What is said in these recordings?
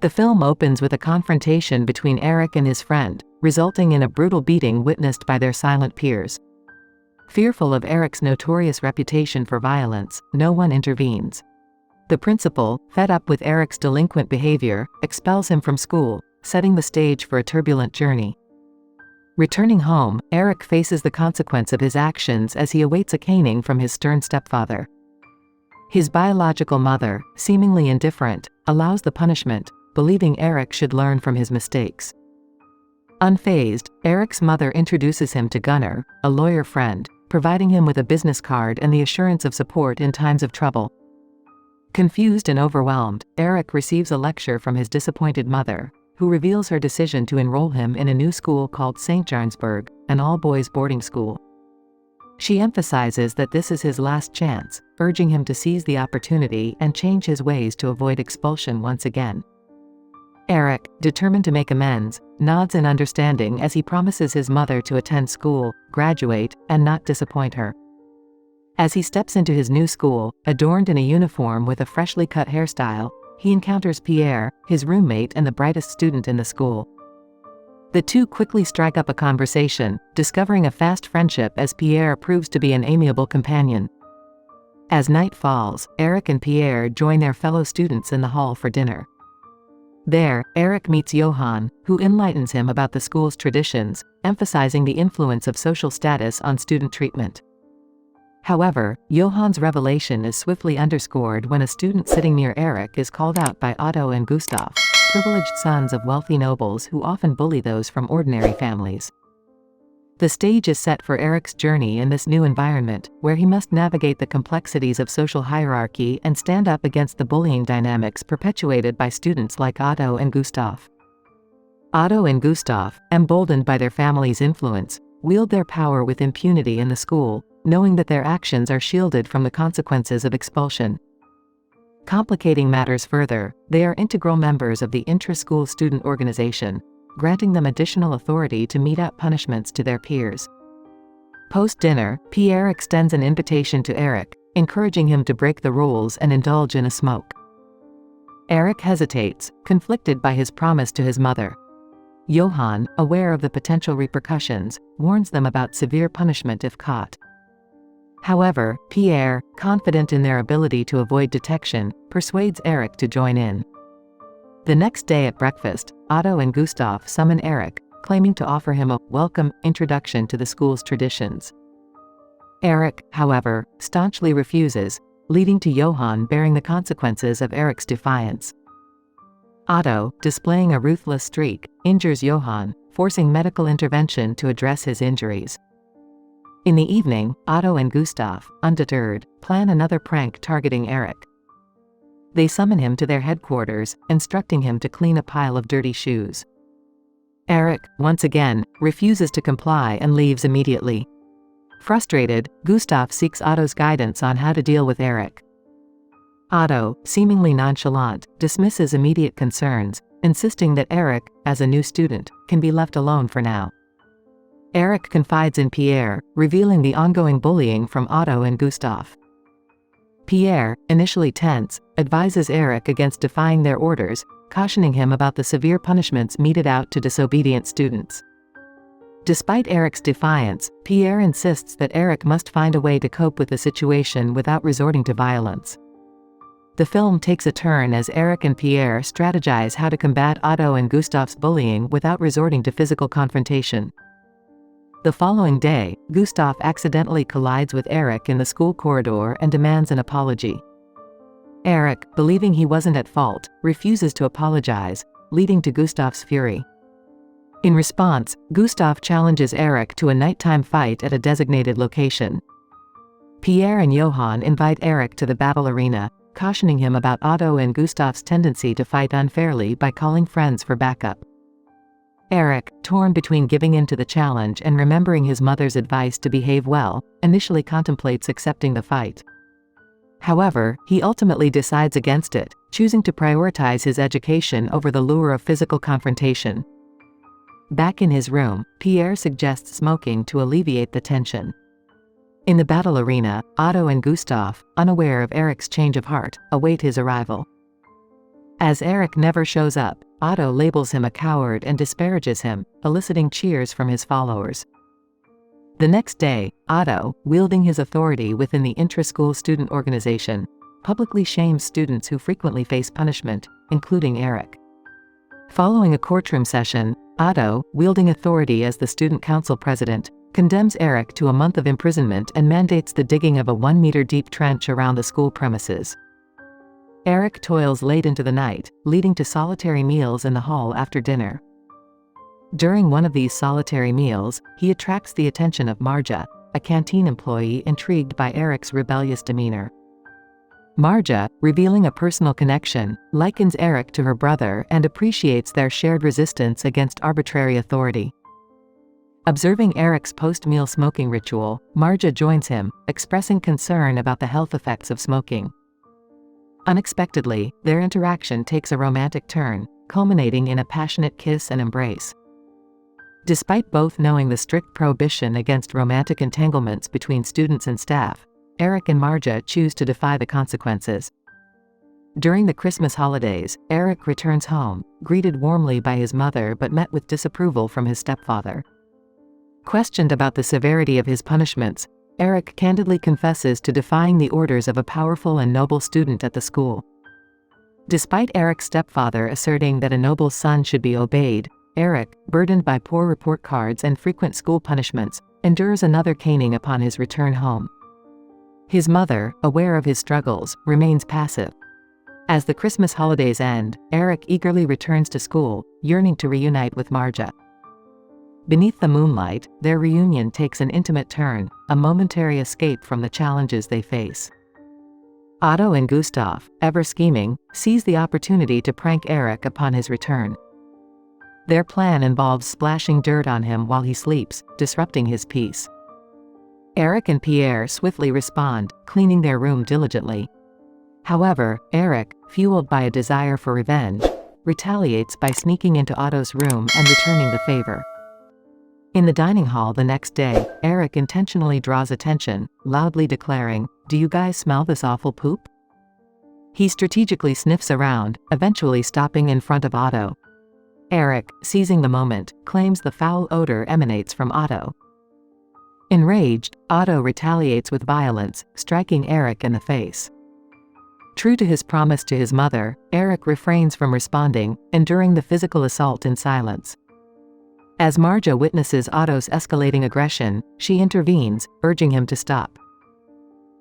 The film opens with a confrontation between Erik and his friend, resulting in a brutal beating witnessed by their silent peers. Fearful of Erik's notorious reputation for violence, no one intervenes. The principal, fed up with Erik's delinquent behavior, expels him from school, setting the stage for a turbulent journey. Returning home, Erik faces the consequence of his actions as he awaits a caning from his stern stepfather. His biological mother, seemingly indifferent, allows the punishment, believing Erik should learn from his mistakes. Unfazed, Erik's mother introduces him to Gunnar, a lawyer friend, providing him with a business card and the assurance of support in times of trouble. Confused and overwhelmed, Erik receives a lecture from his disappointed mother, who reveals her decision to enroll him in a new school called St. Jarnsburg, an all-boys boarding school. She emphasizes that this is his last chance, urging him to seize the opportunity and change his ways to avoid expulsion once again. Erik, determined to make amends, nods in understanding as he promises his mother to attend school, graduate, and not disappoint her. As he steps into his new school, adorned in a uniform with a freshly cut hairstyle, he encounters Pierre, his roommate and the brightest student in the school. The two quickly strike up a conversation, discovering a fast friendship as Pierre proves to be an amiable companion. As night falls, Erik and Pierre join their fellow students in the hall for dinner. There, Erik meets Johan, who enlightens him about the school's traditions, emphasizing the influence of social status on student treatment. However, Johan's revelation is swiftly underscored when a student sitting near Erik is called out by Otto and Gustaf, privileged sons of wealthy nobles who often bully those from ordinary families. The stage is set for Erik's journey in this new environment, where he must navigate the complexities of social hierarchy and stand up against the bullying dynamics perpetuated by students like Otto and Gustaf. Otto and Gustaf, emboldened by their family's influence, wield their power with impunity in the school, knowing that their actions are shielded from the consequences of expulsion. Complicating matters further, they are integral members of the intra-school student organization, granting them additional authority to mete out punishments to their peers. Post-dinner, Pierre extends an invitation to Erik, encouraging him to break the rules and indulge in a smoke. Erik hesitates, conflicted by his promise to his mother. Johan, aware of the potential repercussions, warns them about severe punishment if caught. However, Pierre, confident in their ability to avoid detection, persuades Erik to join in. The next day at breakfast, Otto and Gustaf summon Erik, claiming to offer him a welcome introduction to the school's traditions. Erik, however, staunchly refuses, leading to Johan bearing the consequences of Erik's defiance. Otto, displaying a ruthless streak, injures Johan, forcing medical intervention to address his injuries. In the evening, Otto and Gustaf, undeterred, plan another prank targeting Erik. They summon him to their headquarters, instructing him to clean a pile of dirty shoes. Erik, once again, refuses to comply and leaves immediately. Frustrated, Gustaf seeks Otto's guidance on how to deal with Erik. Otto, seemingly nonchalant, dismisses immediate concerns, insisting that Erik, as a new student, can be left alone for now. Erik confides in Pierre, revealing the ongoing bullying from Otto and Gustaf. Pierre, initially tense, advises Erik against defying their orders, cautioning him about the severe punishments meted out to disobedient students. Despite Erik's defiance, Pierre insists that Erik must find a way to cope with the situation without resorting to violence. The film takes a turn as Erik and Pierre strategize how to combat Otto and Gustaf's bullying without resorting to physical confrontation. The following day, Gustaf accidentally collides with Erik in the school corridor and demands an apology. Erik, believing he wasn't at fault, refuses to apologize, leading to Gustaf's fury. In response, Gustaf challenges Erik to a nighttime fight at a designated location. Pierre and Johan invite Erik to the battle arena, cautioning him about Otto and Gustaf's tendency to fight unfairly by calling friends for backup. Erik, torn between giving in to the challenge and remembering his mother's advice to behave well, initially contemplates accepting the fight. However, he ultimately decides against it, choosing to prioritize his education over the lure of physical confrontation. Back in his room, Pierre suggests smoking to alleviate the tension. In the battle arena, Otto and Gustaf, unaware of Erik's change of heart, await his arrival. As Erik never shows up, Otto labels him a coward and disparages him, eliciting cheers from his followers. The next day, Otto, wielding his authority within the intra-school student organization, publicly shames students who frequently face punishment, including Erik. Following a courtroom session, Otto, wielding authority as the student council president, condemns Erik to a month of imprisonment and mandates the digging of a 1-meter-deep trench around the school premises. Erik toils late into the night, leading to solitary meals in the hall after dinner. During one of these solitary meals, he attracts the attention of Marja, a canteen employee intrigued by Erik's rebellious demeanor. Marja, revealing a personal connection, likens Erik to her brother and appreciates their shared resistance against arbitrary authority. Observing Erik's post-meal smoking ritual, Marja joins him, expressing concern about the health effects of smoking. Unexpectedly, their interaction takes a romantic turn, culminating in a passionate kiss and embrace. Despite both knowing the strict prohibition against romantic entanglements between students and staff, Erik and Marja choose to defy the consequences. During the Christmas holidays, Erik returns home, greeted warmly by his mother but met with disapproval from his stepfather. Questioned about the severity of his punishments, Erik candidly confesses to defying the orders of a powerful and noble student at the school. Despite Erik's stepfather asserting that a noble's son should be obeyed, Erik, burdened by poor report cards and frequent school punishments, endures another caning upon his return home. His mother, aware of his struggles, remains passive. As the Christmas holidays end, Erik eagerly returns to school, yearning to reunite with Marja. Beneath the moonlight, their reunion takes an intimate turn, a momentary escape from the challenges they face. Otto and Gustaf, ever scheming, seize the opportunity to prank Erik upon his return. Their plan involves splashing dirt on him while he sleeps, disrupting his peace. Erik and Pierre swiftly respond, cleaning their room diligently. However, Erik, fueled by a desire for revenge, retaliates by sneaking into Otto's room and returning the favor. In the dining hall the next day, Erik intentionally draws attention, loudly declaring, "Do you guys smell this awful poop?" He strategically sniffs around, eventually stopping in front of Otto. Erik, seizing the moment, claims the foul odor emanates from Otto. Enraged, Otto retaliates with violence, striking Erik in the face. True to his promise to his mother, Erik refrains from responding, enduring the physical assault in silence. As Marja witnesses Otto's escalating aggression, she intervenes, urging him to stop.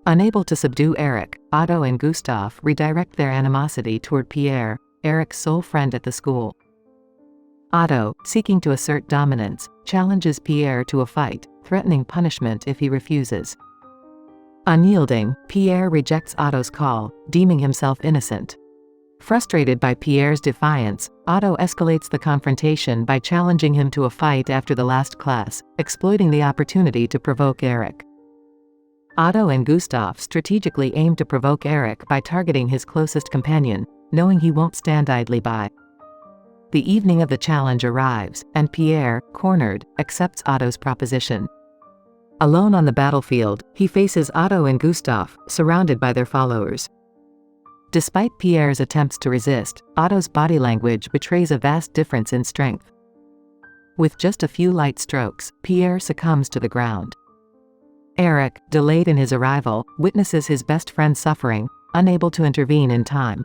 Unable to subdue Erik, Otto and Gustaf redirect their animosity toward Pierre, Erik's sole friend at the school. Otto, seeking to assert dominance, challenges Pierre to a fight, threatening punishment if he refuses. Unyielding, Pierre rejects Otto's call, deeming himself innocent. Frustrated by Pierre's defiance, Otto escalates the confrontation by challenging him to a fight after the last class, exploiting the opportunity to provoke Erik. Otto and Gustaf strategically aim to provoke Erik by targeting his closest companion, knowing he won't stand idly by. The evening of the challenge arrives, and Pierre, cornered, accepts Otto's proposition. Alone on the battlefield, he faces Otto and Gustaf, surrounded by their followers. Despite Pierre's attempts to resist, Otto's body language betrays a vast difference in strength. With just a few light strokes, Pierre succumbs to the ground. Erik, delayed in his arrival, witnesses his best friend suffering, unable to intervene in time.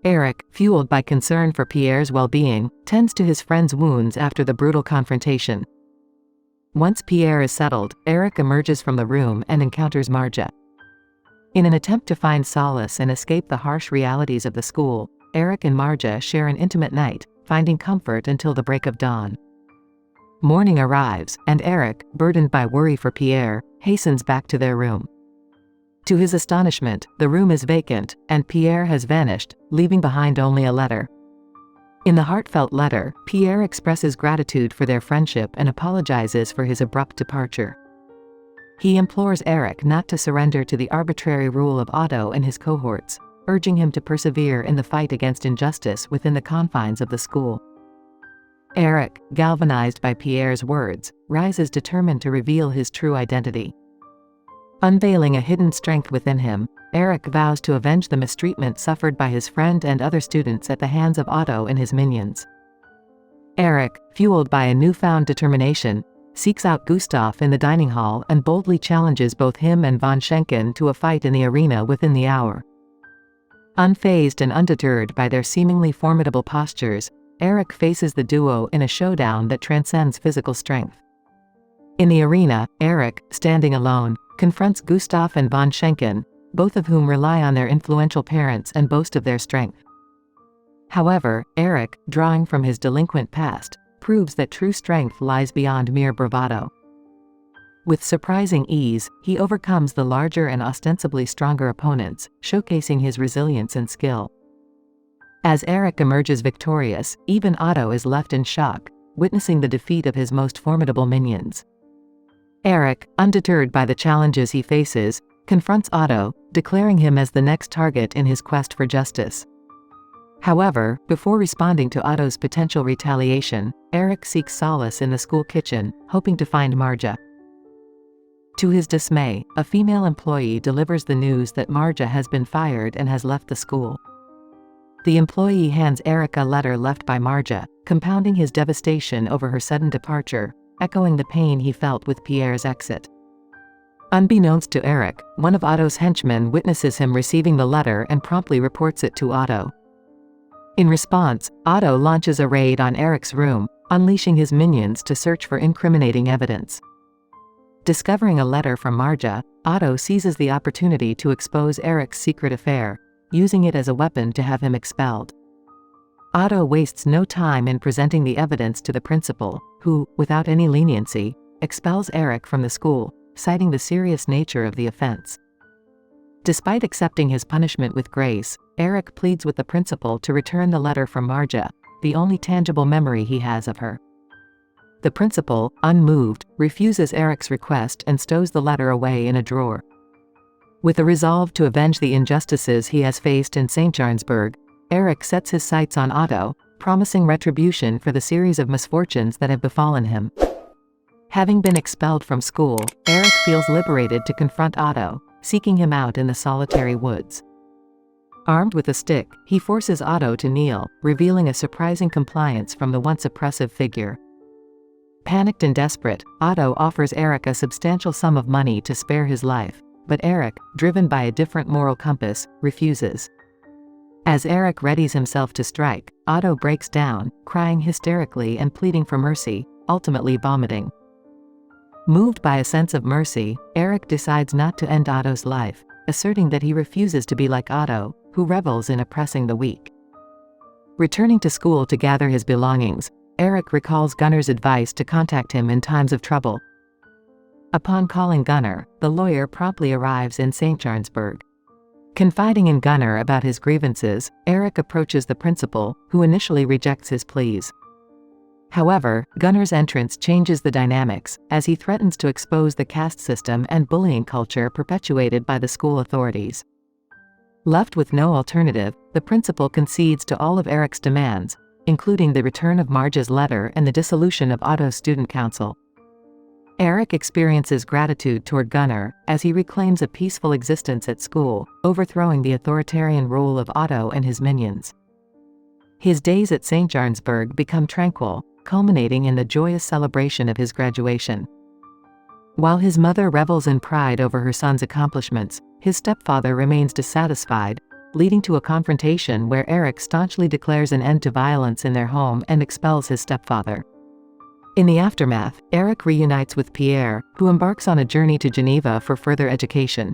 Erik, fueled by concern for Pierre's well-being, tends to his friend's wounds after the brutal confrontation. Once Pierre is settled, Erik emerges from the room and encounters Marja. In an attempt to find solace and escape the harsh realities of the school, Erik and Marja share an intimate night, finding comfort until the break of dawn. Morning arrives, and Erik, burdened by worry for Pierre, hastens back to their room. To his astonishment, the room is vacant, and Pierre has vanished, leaving behind only a letter. In the heartfelt letter, Pierre expresses gratitude for their friendship and apologizes for his abrupt departure. He implores Erik not to surrender to the arbitrary rule of Otto and his cohorts, urging him to persevere in the fight against injustice within the confines of the school. Erik, galvanized by Pierre's words, rises determined to reveal his true identity. Unveiling a hidden strength within him, Erik vows to avenge the mistreatment suffered by his friend and other students at the hands of Otto and his minions. Erik, fueled by a newfound determination, seeks out Gustaf in the dining hall and boldly challenges both him and von Schenken to a fight in the arena within the hour. Unfazed and undeterred by their seemingly formidable postures, Erik faces the duo in a showdown that transcends physical strength. In the arena, Erik, standing alone, confronts Gustaf and von Schenken, both of whom rely on their influential parents and boast of their strength. However, Erik, drawing from his delinquent past, proves that true strength lies beyond mere bravado. With surprising ease, he overcomes the larger and ostensibly stronger opponents, showcasing his resilience and skill. As Erik emerges victorious, even Otto is left in shock, witnessing the defeat of his most formidable minions. Erik, undeterred by the challenges he faces, confronts Otto, declaring him as the next target in his quest for justice. However, before responding to Otto's potential retaliation, Erik seeks solace in the school kitchen, hoping to find Marja. To his dismay, a female employee delivers the news that Marja has been fired and has left the school. The employee hands Erik a letter left by Marja, compounding his devastation over her sudden departure, echoing the pain he felt with Pierre's exit. Unbeknownst to Erik, one of Otto's henchmen witnesses him receiving the letter and promptly reports it to Otto. In response, Otto launches a raid on Erik's room, unleashing his minions to search for incriminating evidence. Discovering a letter from Marja, Otto seizes the opportunity to expose Erik's secret affair, using it as a weapon to have him expelled. Otto wastes no time in presenting the evidence to the principal, who, without any leniency, expels Erik from the school, citing the serious nature of the offense. Despite accepting his punishment with grace, Erik pleads with the principal to return the letter from Marja, the only tangible memory he has of her. The principal, unmoved, refuses Erik's request and stows the letter away in a drawer. With a resolve to avenge the injustices he has faced in St. Jarnsburg, Erik sets his sights on Otto, promising retribution for the series of misfortunes that have befallen him. Having been expelled from school, Erik feels liberated to confront Otto, seeking him out in the solitary woods. Armed with a stick, he forces Otto to kneel, revealing a surprising compliance from the once oppressive figure. Panicked and desperate, Otto offers Erik a substantial sum of money to spare his life, but Erik, driven by a different moral compass, refuses. As Erik readies himself to strike, Otto breaks down, crying hysterically and pleading for mercy, ultimately vomiting. Moved by a sense of mercy, Erik decides not to end Otto's life, asserting that he refuses to be like Otto, who revels in oppressing the weak. Returning to school to gather his belongings, Erik recalls Gunnar's advice to contact him in times of trouble. Upon calling Gunnar, the lawyer promptly arrives in St. Jarnsburg. Confiding in Gunnar about his grievances, Erik approaches the principal, who initially rejects his pleas. However, Gunnar's entrance changes the dynamics, as he threatens to expose the caste system and bullying culture perpetuated by the school authorities. Left with no alternative, the principal concedes to all of Erik's demands, including the return of Marja's letter and the dissolution of Otto's student council. Erik experiences gratitude toward Gunnar, as he reclaims a peaceful existence at school, overthrowing the authoritarian rule of Otto and his minions. His days at St. Jarnsburg become tranquil, culminating in the joyous celebration of his graduation. While his mother revels in pride over her son's accomplishments, his stepfather remains dissatisfied, leading to a confrontation where Erik staunchly declares an end to violence in their home and expels his stepfather. In the aftermath, Erik reunites with Pierre, who embarks on a journey to Geneva for further education.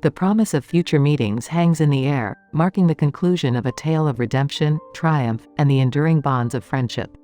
The promise of future meetings hangs in the air, marking the conclusion of a tale of redemption, triumph, and the enduring bonds of friendship.